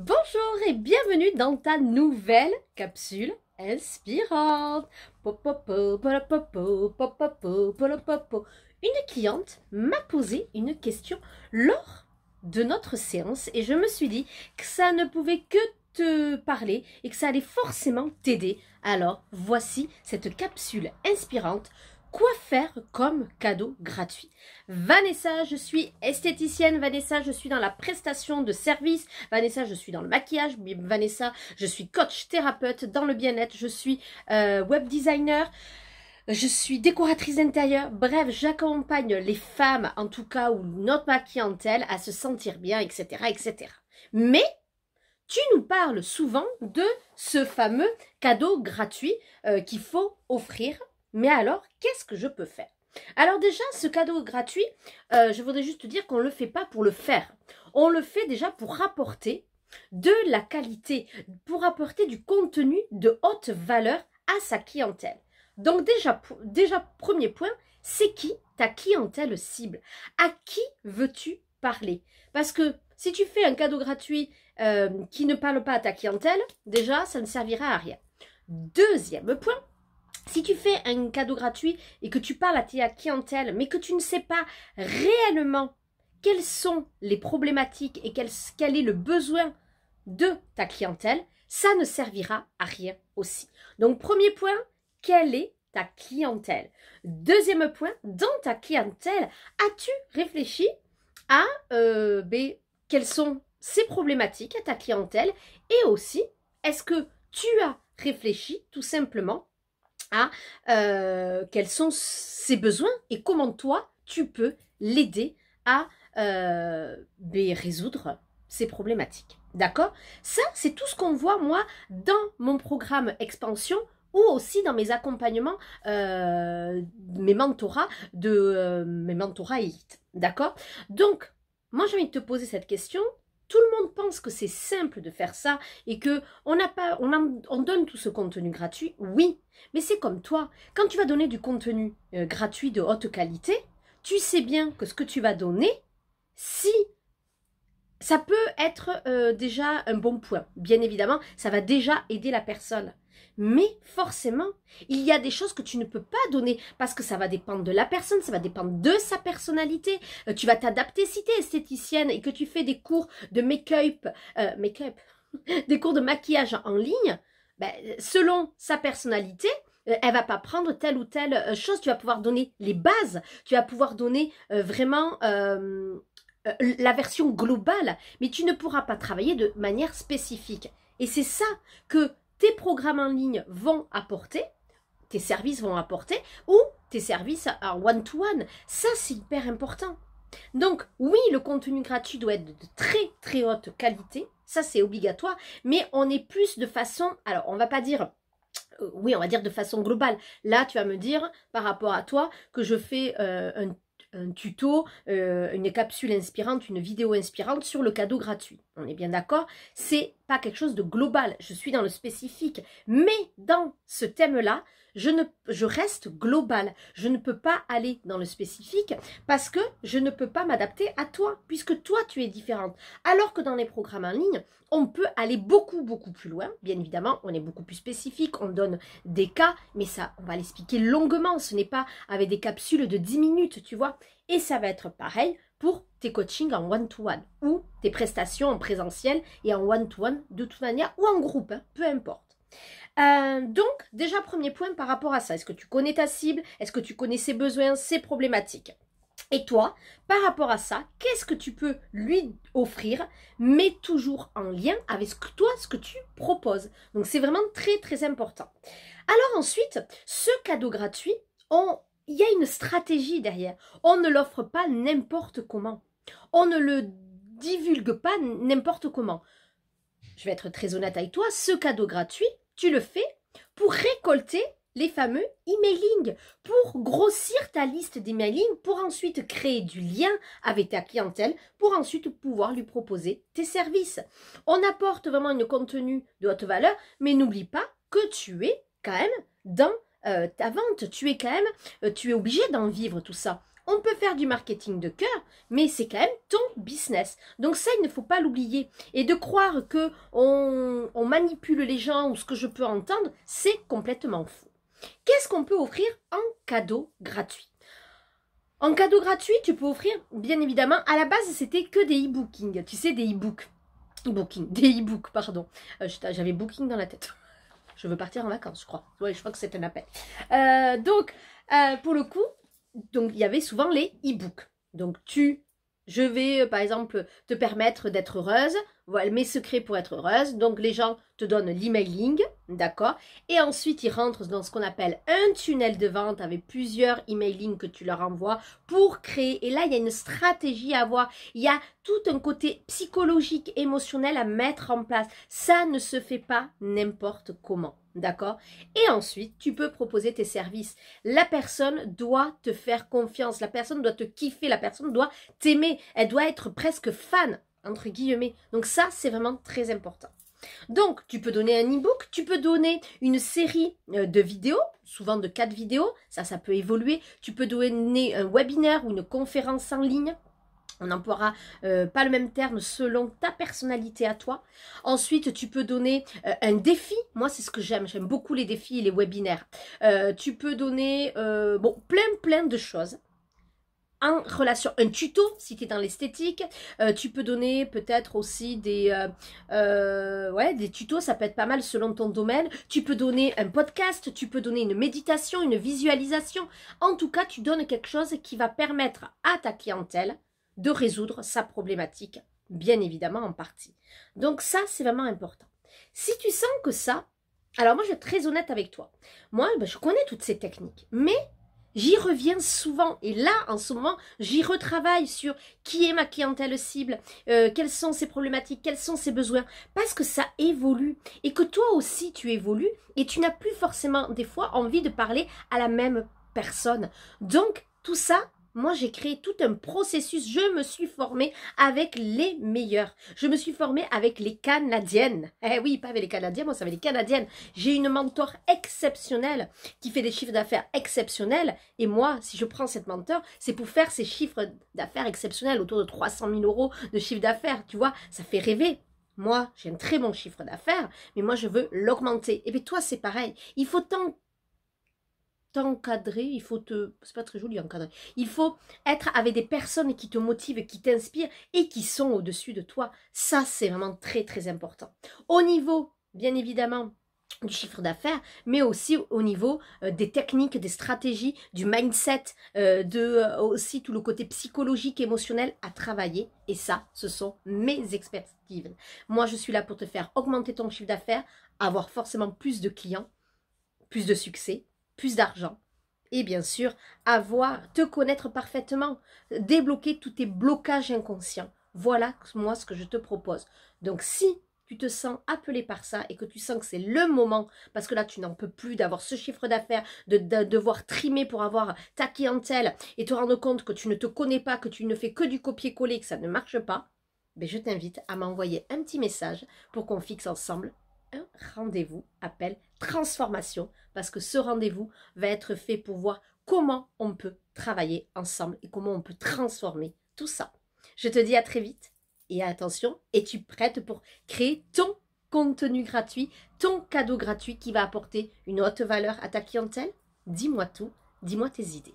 Bonjour et bienvenue dans ta nouvelle capsule inspirante. Popopo, polopopo, popopo, polopopo. Une cliente m'a posé une question lors de notre séance et je me suis dit que ça ne pouvait que te parler et que ça allait forcément t'aider. Alors voici cette capsule inspirante. Quoi faire comme cadeau gratuit? Vanessa, je suis esthéticienne. Vanessa, je suis dans la prestation de services. Vanessa, je suis dans le maquillage. Vanessa, je suis coach thérapeute dans le bien-être. Je suis web designer. Je suis décoratrice d'intérieur. Bref, j'accompagne les femmes, en tout cas, ou notre ma clientèle, à se sentir bien, etc., etc. Mais tu nous parles souvent de ce fameux cadeau gratuit qu'il faut offrir. Mais alors, qu'est-ce que je peux faire? Alors déjà, ce cadeau gratuit, je voudrais juste te dire qu'on ne le fait pas pour le faire. On le fait déjà pour rapporter de la qualité, pour apporter du contenu de haute valeur à sa clientèle. Donc déjà premier point, c'est qui ta clientèle cible? À qui veux-tu parler? Parce que si tu fais un cadeau gratuit qui ne parle pas à ta clientèle, déjà, ça ne servira à rien. Deuxième point, si tu fais un cadeau gratuit et que tu parles à ta clientèle, mais que tu ne sais pas réellement quelles sont les problématiques et quel est le besoin de ta clientèle, ça ne servira à rien aussi. Donc, premier point, quelle est ta clientèle? Deuxième point, dans ta clientèle, as-tu réfléchi à quelles sont ces problématiques à ta clientèle? Et aussi, est-ce que tu as réfléchi tout simplement à quels sont ses besoins et comment toi, tu peux l'aider à résoudre ses problématiques. D'accord? Ça, c'est tout ce qu'on voit, moi, dans mon programme Expansion ou aussi dans mes accompagnements, mes mentorats élites. D'accord? Donc, moi, j'ai envie de te poser cette question. Tout le monde pense que c'est simple de faire ça et que on donne tout ce contenu gratuit. Oui, mais c'est comme toi. Quand tu vas donner du contenu gratuit de haute qualité, tu sais bien que ce que tu vas donner, si ça peut être déjà un bon point. Bien évidemment, ça va déjà aider la personne. Mais forcément, il y a des choses que tu ne peux pas donner parce que ça va dépendre de la personne, ça va dépendre de sa personnalité. Tu vas t'adapter si tu es esthéticienne et que tu fais des cours de make-up, des cours de maquillage en ligne, ben, selon sa personnalité, elle va pas prendre telle ou telle chose. Tu vas pouvoir donner les bases, tu vas pouvoir donner vraiment la version globale, mais tu ne pourras pas travailler de manière spécifique. Et c'est ça que tes programmes en ligne vont apporter, tes services vont apporter, ou tes services en one-to-one. Ça, c'est hyper important. Donc, oui, le contenu gratuit doit être de très, très haute qualité. Ça, c'est obligatoire. Mais on est plus de façon... Alors, on va pas dire... oui, on va dire de façon globale. Là, tu vas me dire, par rapport à toi, que je fais un tuto, une capsule inspirante, une vidéo inspirante sur le cadeau gratuit. On est bien d'accord? C'est pas quelque chose de global. Je suis dans le spécifique. Mais dans ce thème-là, je reste global. Je ne peux pas aller dans le spécifique parce que je ne peux pas m'adapter à toi, puisque toi, tu es différente. Alors que dans les programmes en ligne, on peut aller beaucoup, beaucoup plus loin. Bien évidemment, on est beaucoup plus spécifique, on donne des cas, mais ça, on va l'expliquer longuement. Ce n'est pas avec des capsules de 10 minutes, tu vois. Et ça va être pareil pour tes coachings en one-to-one ou tes prestations en présentiel et en one-to-one de toute manière ou en groupe, hein, peu importe. Donc, déjà, premier point par rapport à ça. Est-ce que tu connais ta cible? Est-ce que tu connais ses besoins, ses problématiques? Et toi, par rapport à ça, qu'est-ce que tu peux lui offrir, mais toujours en lien avec ce que tu proposes. Donc, c'est vraiment très, très important. Alors ensuite, ce cadeau gratuit, il y a une stratégie derrière. On ne l'offre pas n'importe comment. On ne le divulgue pas n'importe comment. Je vais être très honnête avec toi, ce cadeau gratuit, tu le fais pour récolter les fameux emailing, pour grossir ta liste d'emailing, pour ensuite créer du lien avec ta clientèle, pour ensuite pouvoir lui proposer tes services. On apporte vraiment un contenu de haute valeur, mais n'oublie pas que tu es quand même dans ta vente, tu es obligé d'en vivre tout ça. On peut faire du marketing de cœur, mais c'est quand même ton business. Donc ça, il ne faut pas l'oublier. Et de croire que on manipule les gens ou ce que je peux entendre, c'est complètement faux. Qu'est-ce qu'on peut offrir en cadeau gratuit? En cadeau gratuit, tu peux offrir, bien évidemment, à la base, c'était que des e-bookings. Tu sais, des e-books. Des e-books, pardon. J'avais booking dans la tête. Je veux partir en vacances, je crois. Oui, je crois que c'est un appel. Pour le coup, donc il y avait souvent les e-books. Donc je vais par exemple te permettre d'être heureuse. Voilà mes secrets pour être heureuse. Donc les gens te donnent l'emailing, d'accord? Et ensuite ils rentrent dans ce qu'on appelle un tunnel de vente avec plusieurs emailings que tu leur envoies pour créer. Et là il y a une stratégie à avoir. Il y a tout un côté psychologique, émotionnel à mettre en place. Ça ne se fait pas n'importe comment. D'accord? Et ensuite, tu peux proposer tes services. La personne doit te faire confiance. La personne doit te kiffer. La personne doit t'aimer. Elle doit être presque fan, entre guillemets. Donc ça, c'est vraiment très important. Donc, tu peux donner un e-book, tu peux donner une série de vidéos, souvent de 4 vidéos. Ça peut évoluer. Tu peux donner un webinaire ou une conférence en ligne. On n'emploiera pas le même terme selon ta personnalité à toi. Ensuite, tu peux donner un défi. Moi, c'est ce que j'aime. J'aime beaucoup les défis et les webinaires. Tu peux donner plein de choses. En relation, un tuto si tu es dans l'esthétique, tu peux donner peut-être aussi des tutos, ça peut être pas mal selon ton domaine. Tu peux donner un podcast, tu peux donner une méditation, une visualisation. En tout cas, tu donnes quelque chose qui va permettre à ta clientèle de résoudre sa problématique, bien évidemment en partie. Donc ça, c'est vraiment important. Si tu sens que ça, alors moi je vais être très honnête avec toi. Moi, je connais toutes ces techniques, mais j'y reviens souvent. Et là, en ce moment, j'y retravaille sur qui est ma clientèle cible, quelles sont ses problématiques, quels sont ses besoins, parce que ça évolue. Et que toi aussi, tu évolues et tu n'as plus forcément, des fois, envie de parler à la même personne. Donc, tout ça, moi, j'ai créé tout un processus. Je me suis formée avec les meilleurs. Je me suis formée avec les Canadiennes. Eh oui, pas avec les Canadiens, moi, c'est avec les Canadiennes. J'ai une mentor exceptionnelle qui fait des chiffres d'affaires exceptionnels. Et moi, si je prends cette mentor, c'est pour faire ces chiffres d'affaires exceptionnels, autour de 300 000 € de chiffre d'affaires. Tu vois, ça fait rêver. Moi, j'ai un très bon chiffre d'affaires, mais moi, je veux l'augmenter. Et bien, toi, c'est pareil. Il faut t'encadrer, il faut c'est pas très joli encadrer, il faut être avec des personnes qui te motivent, qui t'inspirent et qui sont au-dessus de toi. Ça, c'est vraiment très très important. Au niveau, bien évidemment, du chiffre d'affaires, mais aussi au niveau des techniques, des stratégies, du mindset, aussi tout le côté psychologique, émotionnel à travailler. Et ça, ce sont mes expertises. Moi, je suis là pour te faire augmenter ton chiffre d'affaires, avoir forcément plus de clients, plus de succès, plus d'argent et bien sûr te connaître parfaitement, débloquer tous tes blocages inconscients. Voilà moi ce que je te propose. Donc si tu te sens appelé par ça et que tu sens que c'est le moment, parce que là tu n'en peux plus d'avoir ce chiffre d'affaires, de devoir trimer pour avoir ta clientèle et te rendre compte que tu ne te connais pas, que tu ne fais que du copier-coller, que ça ne marche pas, ben je t'invite à m'envoyer un petit message pour qu'on fixe ensemble un rendez-vous, appel transformation, parce que ce rendez-vous va être fait pour voir comment on peut travailler ensemble et comment on peut transformer tout ça. Je te dis à très vite et attention, es-tu prête pour créer ton contenu gratuit, ton cadeau gratuit qui va apporter une haute valeur à ta clientèle? Dis-moi tout, dis-moi tes idées.